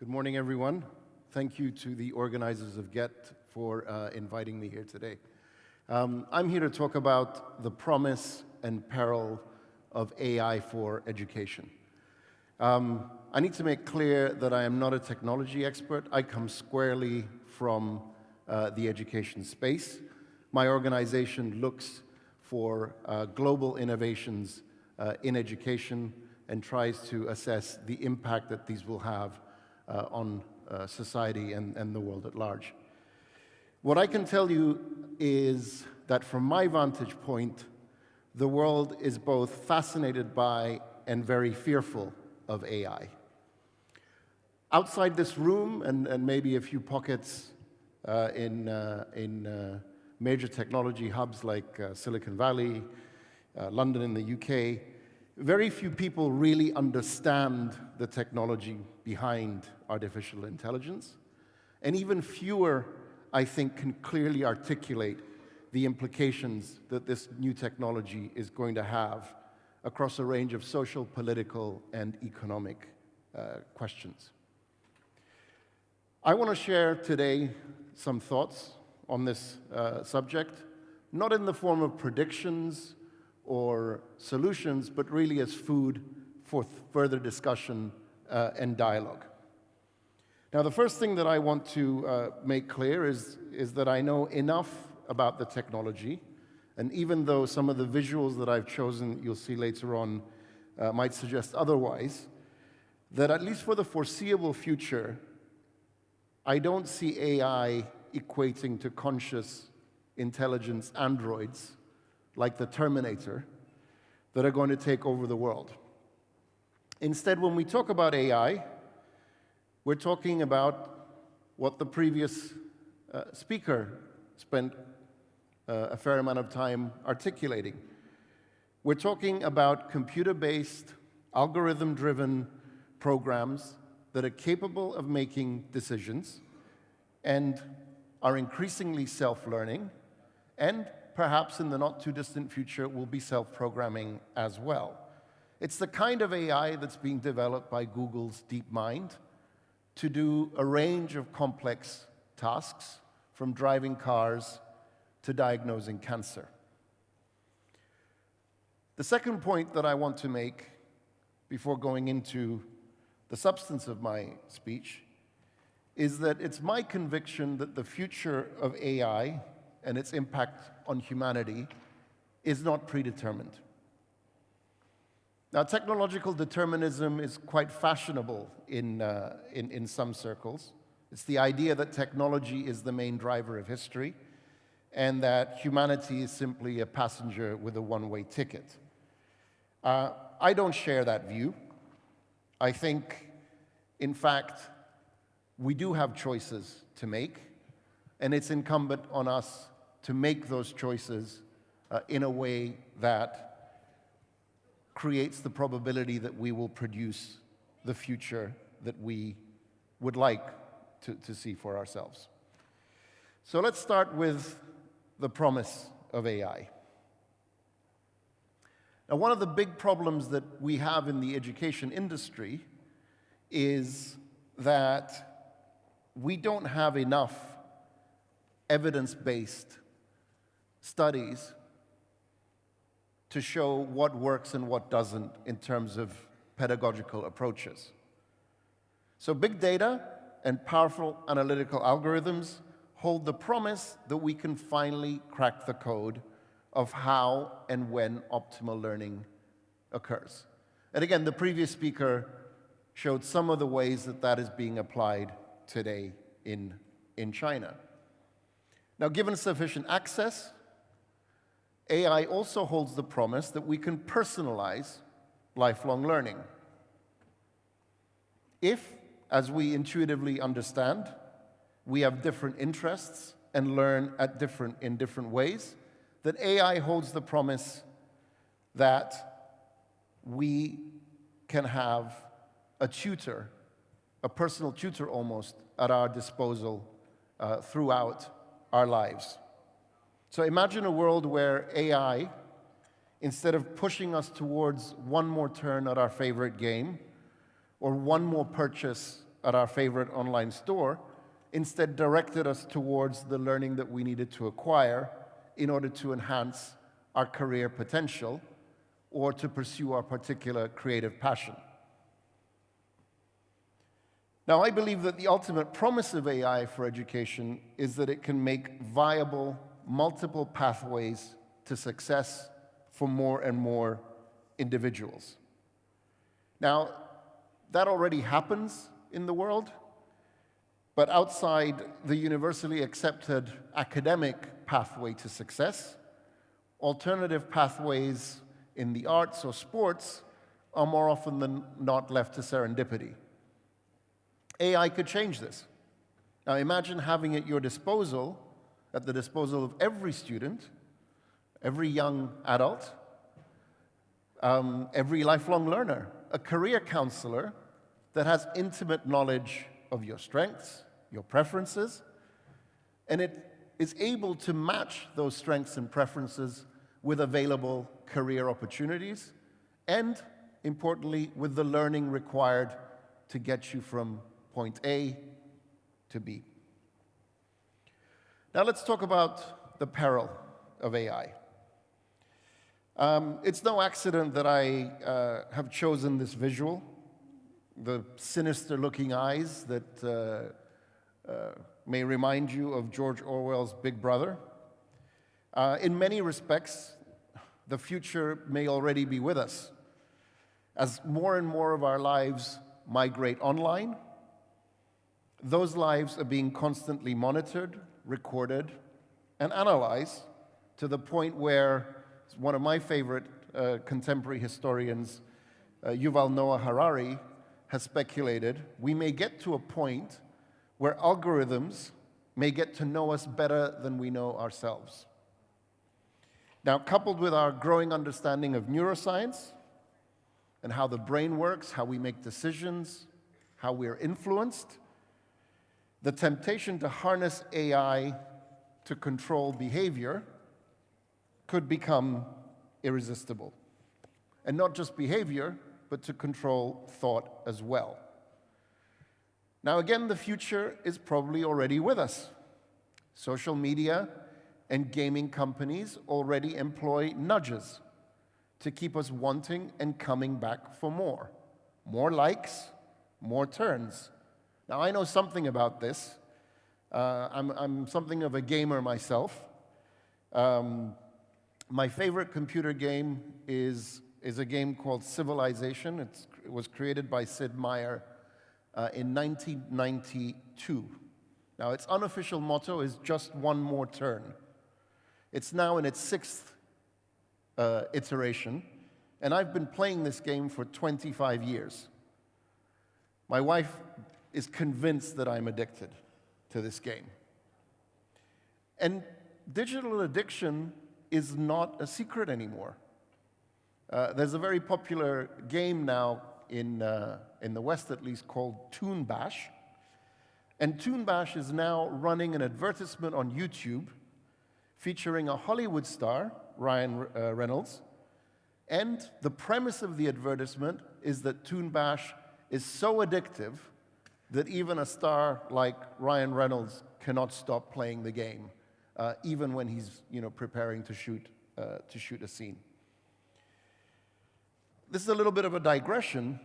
Good morning, everyone. Thank you to the organizers of GET for inviting me here today. I'm here to talk about the promise and peril of AI for education. I need to make clear that I am not a technology expert. I come squarely from the education space. My organization looks for global innovations in education and tries to assess the impact that these will have on society and the world at large. What I can tell you is that from my vantage point, the world is both fascinated by and very fearful of AI. Outside this room, and maybe a few pockets in major technology hubs like Silicon Valley, London in the UK, very few people really understand the technology behind artificial intelligence, and even fewer, I think, can clearly articulate the implications that this new technology is going to have across a range of social, political, and economic questions. I want to share today some thoughts on this subject, not in the form of predictions or solutions, but really as food for further discussion and dialogue. Now, the first thing that I want to make clear is that I know enough about the technology, and even though some of the visuals that I've chosen, you'll see later on, might suggest otherwise, that at least for the foreseeable future, I don't see AI equating to conscious intelligence androids like the Terminator that are going to take over the world. Instead, when we talk about AI, we're talking about what the previous speaker spent a fair amount of time articulating. We're talking about computer-based, algorithm-driven programs that are capable of making decisions and are increasingly self-learning, and perhaps in the not-too-distant future will be self-programming as well. It's the kind of AI that's being developed by Google's DeepMind to do a range of complex tasks, from driving cars to diagnosing cancer. The second point that I want to make before going into the substance of my speech is that it's my conviction that the future of AI and its impact on humanity is not predetermined. Now, technological determinism is quite fashionable in some circles. It's the idea that technology is the main driver of history and that humanity is simply a passenger with a one-way ticket. I don't share that view. I think, in fact, we do have choices to make, and it's incumbent on us to make those choices in a way that creates the probability that we will produce the future that we would like to see for ourselves. So let's start with the promise of AI. Now, one of the big problems that we have in the education industry is that we don't have enough evidence-based studies to show what works and what doesn't in terms of pedagogical approaches. So big data and powerful analytical algorithms hold the promise that we can finally crack the code of how and when optimal learning occurs. And again, the previous speaker showed some of the ways that that is being applied today in China. Now, given sufficient access, AI also holds the promise that we can personalize lifelong learning. If, as we intuitively understand, we have different interests and learn in different ways, that AI holds the promise that we can have a tutor, a personal tutor almost, at our disposal throughout our lives. So imagine a world where AI, instead of pushing us towards one more turn at our favorite game or one more purchase at our favorite online store instead directed us towards the learning that we needed to acquire in order to enhance our career potential or to pursue our particular creative passion. Now, I believe that the ultimate promise of AI for education is that it can make viable multiple pathways to success for more and more individuals. Now, that already happens in the world, but outside the universally accepted academic pathway to success, alternative pathways in the arts or sports are more often than not left to serendipity. AI could change this. Now imagine having at your disposal, at the disposal of every student, every young adult, every lifelong learner, a career counselor that has intimate knowledge of your strengths, your preferences, and it is able to match those strengths and preferences with available career opportunities and, importantly, with the learning required to get you from point A to B. Now let's talk about the peril of AI. It's no accident that I have chosen this visual, the sinister-looking eyes that may remind you of George Orwell's Big Brother. In many respects, the future may already be with us. As more and more of our lives migrate online, those lives are being constantly monitored, recorded, and analyzed to the point where one of my favorite contemporary historians, Yuval Noah Harari, has speculated we may get to a point where algorithms may get to know us better than we know ourselves. Now, coupled with our growing understanding of neuroscience and how the brain works, how we make decisions, how we are influenced, the temptation to harness AI to control behavior could become irresistible. And not just behavior, but to control thought as well. Now again, the future is probably already with us. Social media and gaming companies already employ nudges to keep us wanting and coming back for more. More likes, more turns. Now, I know something about this. I'm something of a gamer myself. My favorite computer game is a game called Civilization. It was created by Sid Meier in 1992. Now, its unofficial motto is just one more turn. It's now in its 6th iteration, and I've been playing this game for 25 years. My wife is convinced that I'm addicted to this game. And digital addiction is not a secret anymore. There's a very popular game now in the West, at least, called Toon Bash. And Toon Bash is now running an advertisement on YouTube featuring a Hollywood star, Ryan Reynolds. And the premise of the advertisement is that Toon Bash is so addictive that even a star like Ryan Reynolds cannot stop playing the game, even when he's preparing to shoot a scene. This is a little bit of a digression.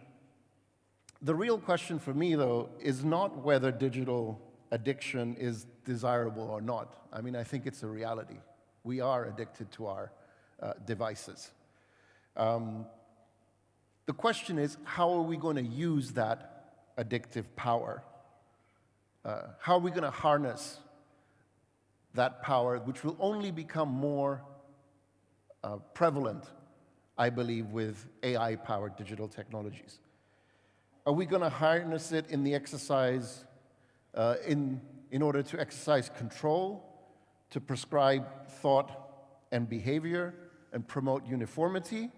The real question for me, though, is not whether digital addiction is desirable or not. I mean, I think it's a reality. We are addicted to our devices. The question is, how are we going to use that addictive power? How are we going to harness that power, which will only become more prevalent, I believe, with AI-powered digital technologies? Are we going to harness it in the exercise, in order to exercise control, to prescribe thought and behavior, and promote uniformity,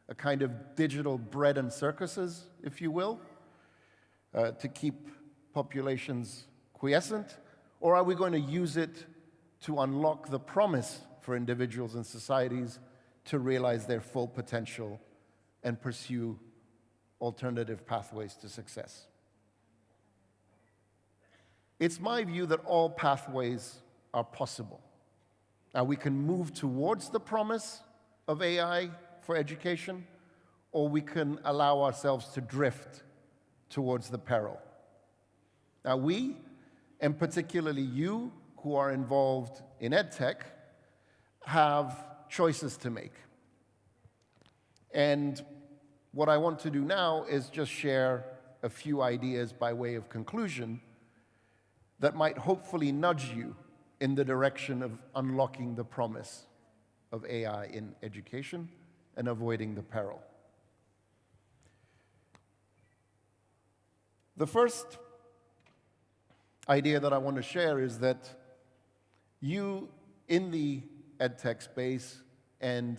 a kind of digital bread and circuses, if you will, to keep populations quiescent? Or are we going to use it to unlock the promise for individuals and societies to realize their full potential and pursue alternative pathways to success? It's my view that all pathways are possible. Now, we can move towards the promise of AI for education, or we can allow ourselves to drift towards the peril. Now, we, and particularly you who are involved in EdTech, have choices to make. And what I want to do now is just share a few ideas by way of conclusion that might hopefully nudge you in the direction of unlocking the promise of AI in education and avoiding the peril. The first idea that I want to share is that you, in the EdTech space and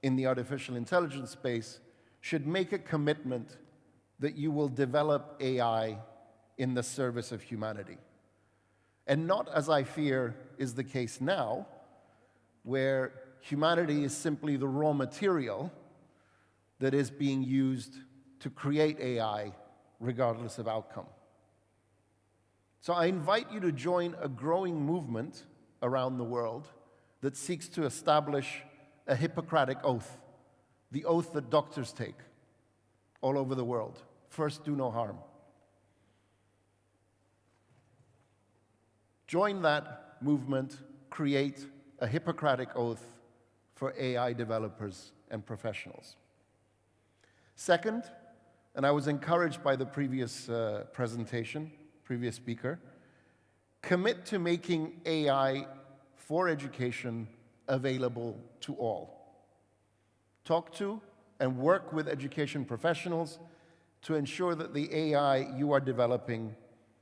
in the artificial intelligence space, should make a commitment that you will develop AI in the service of humanity. And not, as I fear is the case now, where humanity is simply the raw material that is being used to create AI regardless of outcome. So I invite you to join a growing movement around the world that seeks to establish a Hippocratic oath, the oath that doctors take all over the world. First, do no harm. Join that movement, create a Hippocratic oath for AI developers and professionals. Second, and I was encouraged by the previous previous speaker, commit to making AI for education available to all. Talk to and work with education professionals to ensure that the AI you are developing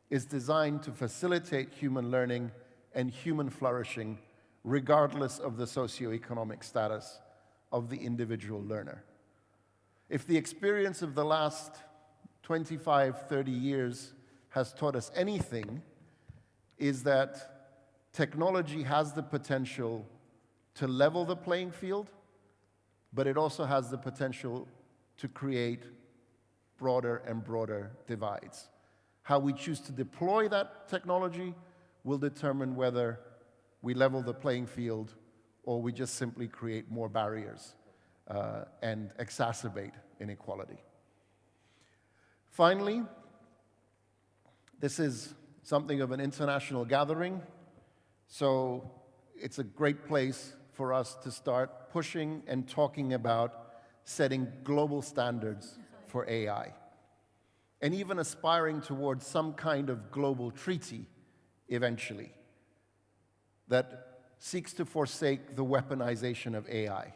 is designed to facilitate human learning and human flourishing regardless of the socioeconomic status of the individual learner. If the experience of the last 25, 30 years has taught us anything, is that technology has the potential to level the playing field, but it also has the potential to create broader and broader divides. How we choose to deploy that technology will determine whether we level the playing field or we just simply create more barriers and exacerbate inequality. Finally, this is something of an international gathering, so it's a great place for us to start pushing and talking about setting global standards for AI, and even aspiring towards some kind of global treaty eventually that seeks to forsake the weaponization of AI.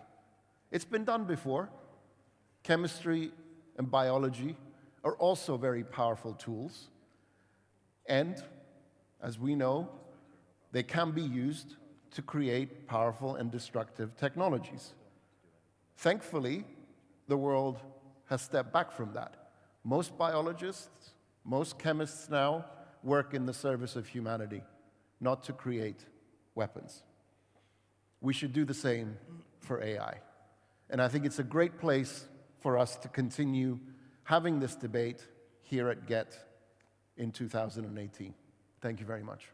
It's been done before. Chemistry and biology are also very powerful tools, and as we know, they can be used to create powerful and destructive technologies. Thankfully, the world has stepped back from that. Most biologists, most chemists now work in the service of humanity, not to create weapons. We should do the same for AI. And I think it's a great place for us to continue having this debate here at GET in 2018. Thank you very much.